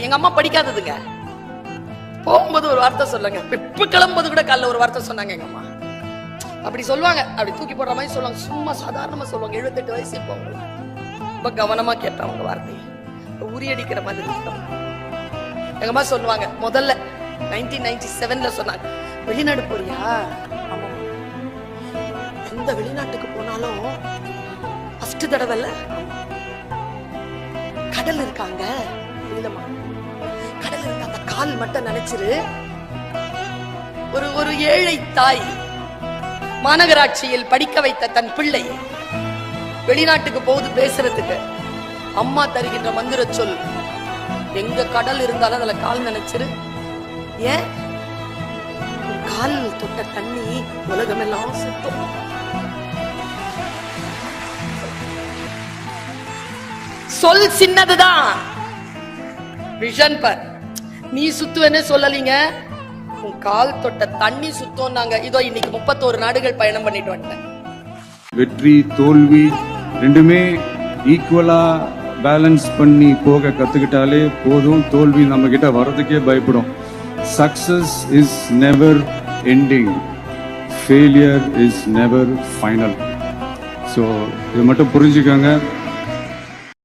எங்க அம்மா படிக்காததுங்க. போகும்போது ஒரு வார்த்தை சொல்லுங்க, இப்ப கிளம்பும்போது கூட காலைல ஒரு வார்த்தை சொன்னாங்க எங்க அம்மா. அப்படி சொல்லுவாங்க, அப்படி தூக்கி போடுற மாதிரி சொல்லுவாங்க, சும்மா சாதாரணமா சொல்லுவாங்க. 78 வயசு இப்போ அவங்களுக்கு. ரொம்ப கவனமா கேட்பேன் அவங்க வார்த்தையை, உரியடிக்கிற மாதிரி இருக்கும். எங்க அம்மா சொல்லுவாங்க, முதல்ல 1997ல சொன்னாங்க, வெளிநாடு போறியா? ஆமா. எந்த வெளிநாட்டுக்கு போனாலும் ஃபர்ஸ்ட் தடவை இல்ல, கடல் இருக்காங்க, இல்லம்மா கடல் இருக்க அந்த கால் மட்டும் நினைச்சிரு. ஒரு ஏழை தாய் மாநகராட்சியில் படிக்க வைத்த தன் பிள்ளை வெளிநாட்டுக்கு போகுது பேசுறதுக்கு, அம்மா தருகின்ற மந்திர சொல், எங்க கடல் இருந்தாலும் அதுல கால் நினைச்சிரு. ஏன்? கால் தொட்ட தண்ணி உலகமெல்லாம் சுத்தம். சொல் சின்னதுதான், விஷன் பர். நீ சுத்துவேன்னு சொல்லலீங்க, உன் கால் தொட்ட தண்ணி சுத்தம். நாங்க இதோ இன்னைக்கு 31 நாடுகள் பயணம் பண்ணிட்டு வந்துட்டேன். வெற்றி தோல்வி ரெண்டுமே ஈக்குவலா பேலன்ஸ் பண்ணி போக கத்துக்கிட்டாலே போதும். தோல்வி நம்ம கிட்ட வர்றதுக்கே பயப்படும். Success is never ending, failure is never final. So இதை மட்டும் புரிஞ்சுக்கோங்க.